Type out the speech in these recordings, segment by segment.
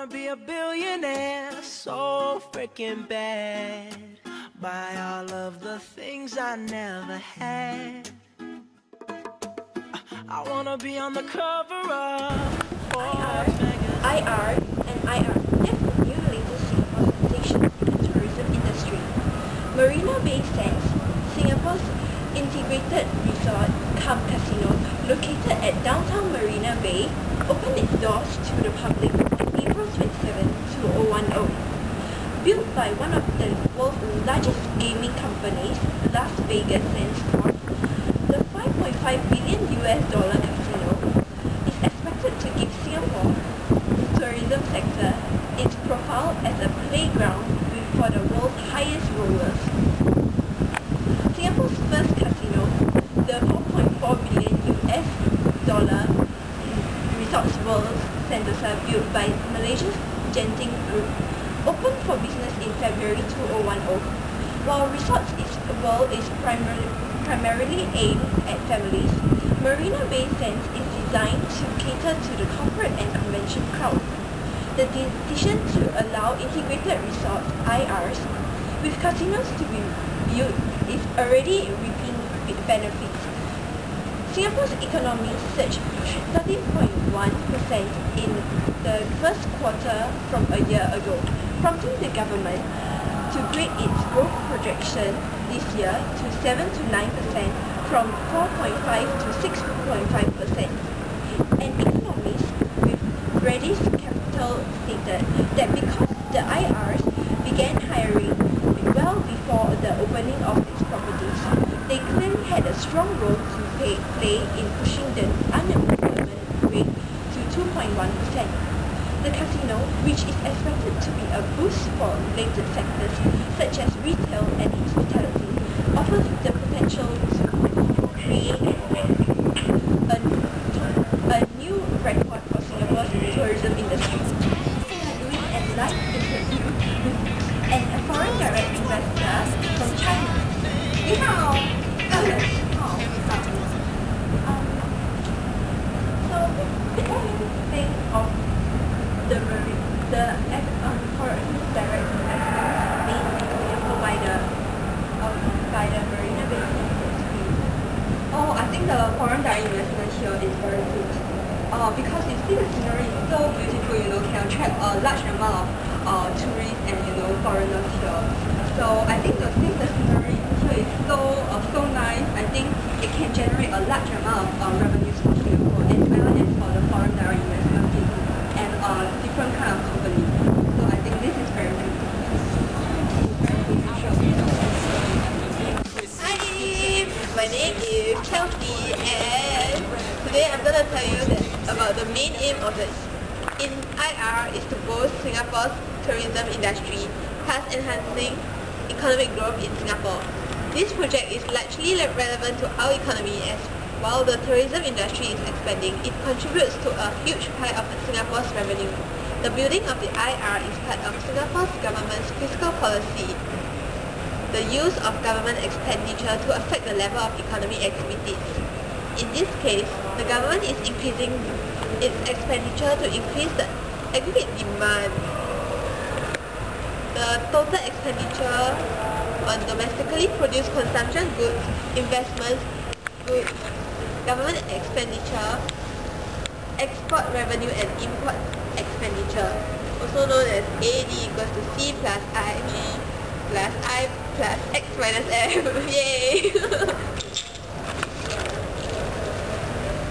be a billionaire so freaking bad. Buy all of the things I never had. I wanna be on the cover of Forbes magazine. IR and IR. That's the new latest Singapore sensation in the tourism industry. Marina Bay Sands, Singapore's integrated resort cum casino located at downtown Marina Bay, opened its doors to the public on April 27, 2010. Built by one of the world's largest gaming companies, Las Vegas Sands Corp, the $5.5 billion casino is expected to give Singapore tourism sector its profile as a playground for the world's highest rollers. Singapore's first casino, the $4.4 billion Resorts World Sentosa built by Malaysia's Genting Group, opened for business in February 2010. While Resorts World is primarily aimed at families, Marina Bay Sands is designed to cater to the corporate and convention crowd. The decision to allow integrated resorts (IRs) with casinos to be built is already reaping benefits. Singapore's economy surged 13.1% in the first quarter from a year ago, prompting the government to grade its growth projection this year to 7 to 9% from 4.5 to 6.5%. And economists with Brady's Capital stated that because the IRs began hiring well before the opening of its properties, they clearly had a strong role to play in pushing the unemployment rate to 2.1%. The casino, which is expected to be a boost for related sectors such as retail and hospitality, offers the potential to create a new record for Singapore's tourism industry. We are doing a live interview with a foreign direct investor from China. 你好. So, what do you think of the foreign direct investment made in Singapore by the Marina Bay Sands? Oh, I think the foreign direct investment here is very good. Because you see the scenery is so beautiful, can attract a large amount of tourists and foreigners here. So I think since the scenery here is so nice, I think it can generate a large amount of revenues for Singapore as well as for the foreign direct investment people and different kind of companies. So I think this is very good. Hi, my name is Chelsea, and today I'm going to tell you about the main aim of the IR is to boost Singapore's tourism industry, thus enhancing economic growth in Singapore. This project is largely relevant to our economy as while the tourism industry is expanding, it contributes to a huge pie of Singapore's revenue. The building of the IR is part of Singapore's government's fiscal policy. The use of government expenditure to affect the level of economic activities. In this case, the government is increasing its expenditure to increase the aggregate demand. The total expenditure on domestically produced consumption goods, investments, goods, government expenditure, export revenue and import expenditure, also known as AD equals to C plus I plus I plus X minus M. Yay!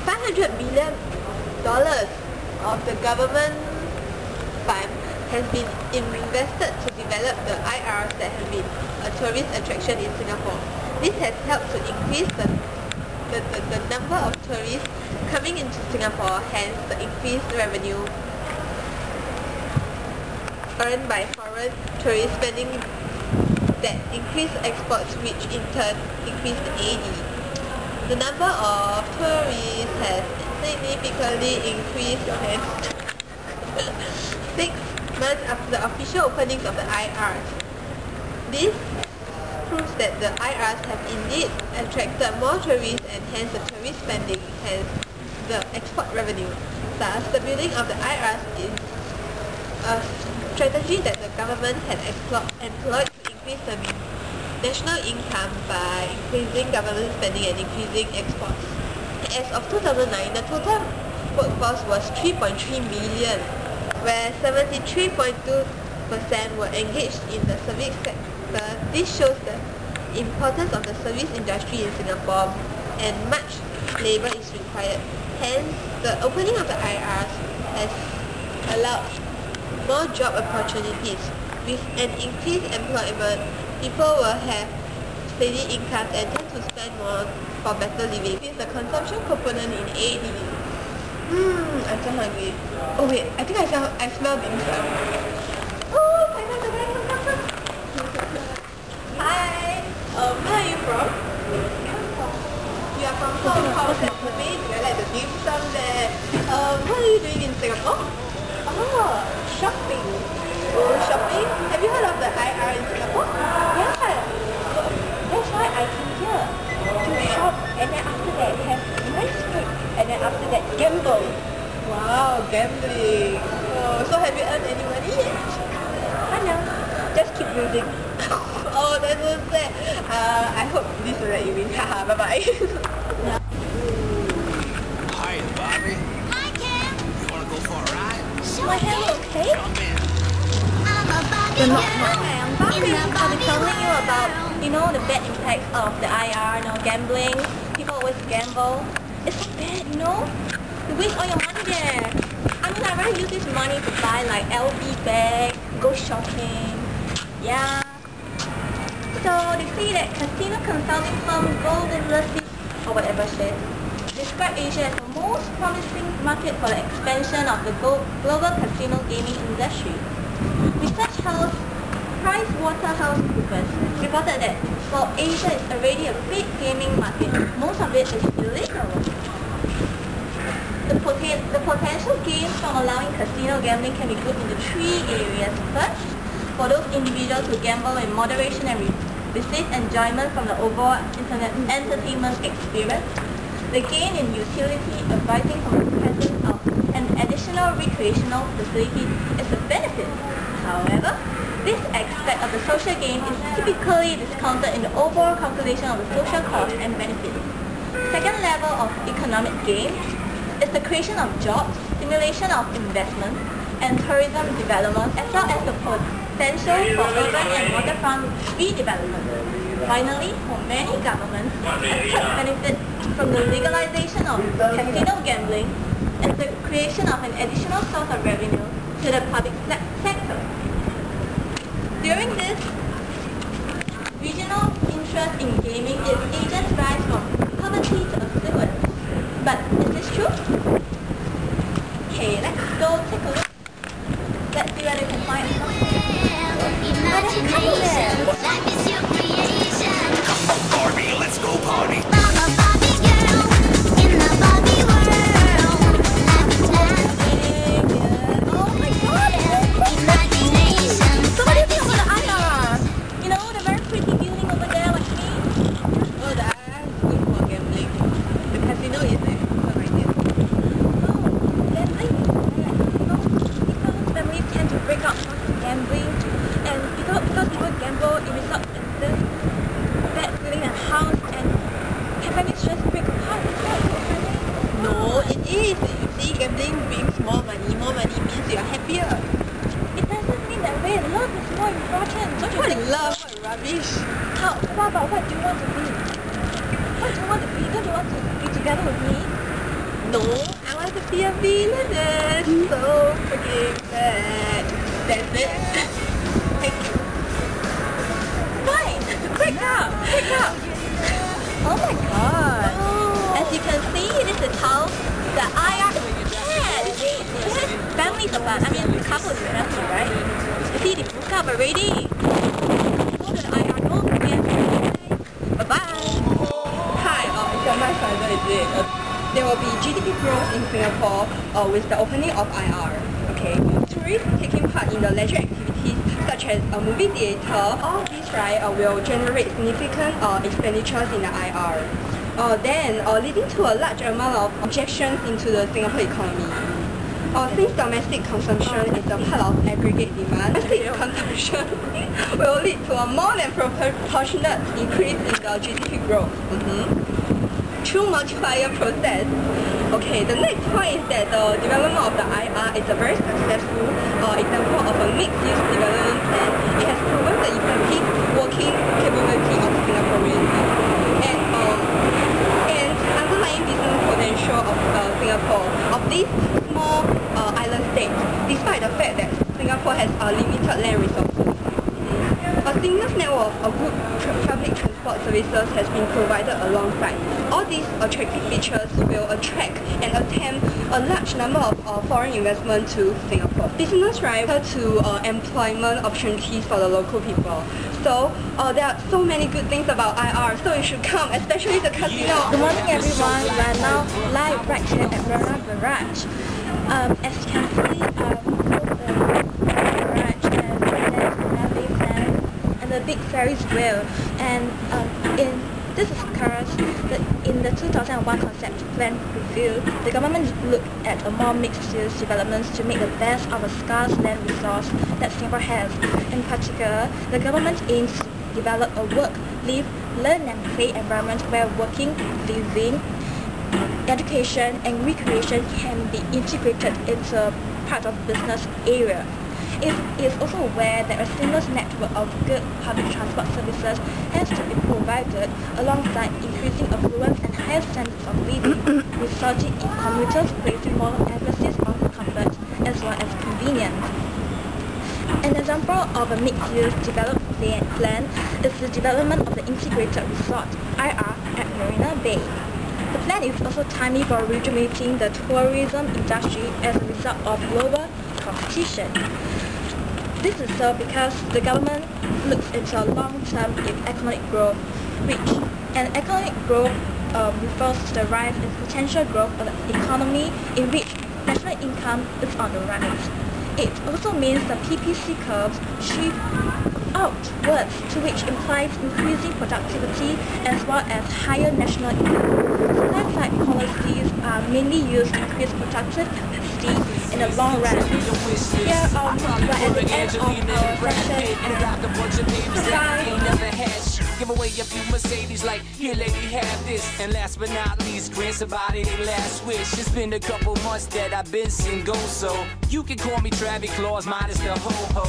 $500 billion of the government fund has been invested to develop the IRs that have been a tourist attraction in Singapore. This has helped to increase the number of tourists coming into Singapore, hence the increased revenue earned by foreign tourist spending that increase exports, which in turn increase the AD. The number of tourists has significantly increased in 6 months after the official openings of the IRs. This proves that the IRs have indeed attracted more tourists and hence the tourist spending, hence the export revenue. Thus, the building of the IRs is a strategy that the government had employed to increase the national income by increasing government spending and increasing exports. As of 2009, the total workforce was 3.3 million, where 73.2% were engaged in the service sector. This shows the importance of the service industry in Singapore, and much labour is required. Hence, the opening of the IRs has allowed more job opportunities. With an increased employment, people will have steady incomes and tend to spend more for better living. With the consumption component in AD. I'm so hungry. Oh wait, I think I smell dim sum. Oh, hi. Where are you from? You are from Hong Kong. Maybe I like the dim sum there. What are you doing in Singapore? Oh, shopping. Oh, shopping? Have you heard of the IR in Singapore? Yeah. That's why I came here to shop, and then after that have nice food, and then after that gamble. Wow, gambling. Oh, so have you earned any money yet? No, just keep losing. Oh, that's so sad. I hope this will let you win. Haha, bye bye. Hi, Barbie. Hi, Cam. You wanna go for a ride? Sure, My hair okay? Jump in. I'm a Barbie You're not girl. Barbie. I'm Barbie. In the I'll be Barbie telling you world. about, the bad impacts of the IR, gambling. People always gamble. It's so bad, You waste all your money there. I'd rather use this money to buy like LV bag, go shopping. Yeah. So they say that casino consulting firm Golden Lucy or whatever shit describe Asia as the most promising market for the expansion of the global casino gaming industry. Research house PricewaterhouseCoopers reported that while Asia is already a big gaming market, most of it is illegal. The potential gains from allowing casino gambling can be grouped into 3 areas. First, for those individuals who gamble in moderation and receive enjoyment from the overall entertainment experience, the gain in utility arising from the presence of an additional recreational facility is a benefit. However, this aspect of the social gain is typically discounted in the overall calculation of the social cost and benefits. Second level of economic gain is the creation of jobs, stimulation of investment, and tourism development, as well as the potential for urban and waterfront redevelopment. Finally, for many governments, a third benefit from the legalization of casino gambling is the creation of an additional source of revenue to the public sector. During this regional interest in gaming, its agents rise from poverty to affluence. But is this true? Okay, let's go take a look. Let's see whether we can find something. Imagination. Life is your creation. Come on, Barbie, let's go party. I'm a Barbie girl in the Barbie world. Life is dancing. Oh my god! Imagination. Somebody think about the IR! The very pretty building over there, like me. Oh, the IR is good for gambling. The casino is right there. Oh, gambling is bad. People's families tend to break up because of gambling. And because people gamble, it results in this bad feeling at house, and families just break apart. It's not good, family. No, it is. You see, gambling brings more money. More money means you are happier. It doesn't mean that way. Love is more important. Don't you want love? What rubbish. How about what do you want to be? What do you want to be? Don't you want to be together with me? No, I want to be a villainess. So freaking bad. That's it. Thank you. Fine. Break up. Break up. Oh my god. Oh. As you can see, this is how the IR. Yeah, you see, it has families apart. Couples especially, right? You see, they broke up already. Go to the IR. Don't forget. Bye bye. Hi, it's your nice driver, is it? There will be GDP growth in Singapore with the opening of IR. Okay, tourists taking part in the leisure activities such as a movie theatre, all these will generate significant expenditures in the IR. Then leading to a large amount of injections into the Singapore economy. Since domestic consumption is a part of aggregate demand, domestic consumption will lead to a more than proportionate increase in the GDP growth. Through multiplier process. Okay, the next point is that the development of the IR is a very successful example of a mixed-use development plan. It has proven the effective working capability of Singaporeans and underlying business potential of Singapore, of this small island state, despite the fact that Singapore has limited land resources. A seamless network of good public transport services has been provided alongside. All these attractive features will attract and attempt a large number of foreign investment to Singapore. Business driver to employment opportunities for the local people. So there are so many good things about IR, so you should come, especially the casino. Good morning everyone, we are now live right here at Marina Barrage. As you can see, the big Ferris wheel, and this is because in the 2001 concept plan review, the government looked at a more mixed-use developments to make the best of a scarce land resource that Singapore has. In particular, the government aims to develop a work, live, learn and play environment where working, living, education and recreation can be integrated into part of business area. It is also aware that a seamless network of good public transport services has to be provided alongside increasing affluence and higher standards of living, resulting in commuters placing more emphasis on comfort as well as convenience. An example of a mixed-use development plan is the development of the integrated resort, IR, at Marina Bay. The plan is also timely for rejuvenating the tourism industry as a result of global competition. This is so because the government looks into long-term economic growth, and economic growth refers to the rise in potential growth of the economy in which national income is on the rise. It also means the PPC curves shift outwards, to which implies increasing productivity as well as higher national income. Supply-side policies are mainly used to increase productive capacity in the long run. Here, we're at the end of our session, and goodbye. Give away a few Mercedes like, here lady, have this. And last but not least, grant somebody their last wish. It's been a couple months that I've been single, so you can call me Travis Claus minus the ho-ho.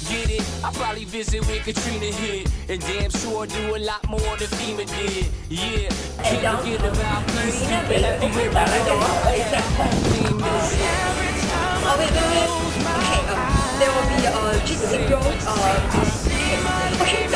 Get it? I'll probably visit where Katrina hit, and damn sure do a lot more than FEMA did. Yeah, can't forget about peace. Oh wait. Okay, there will be GDP growth. Okay.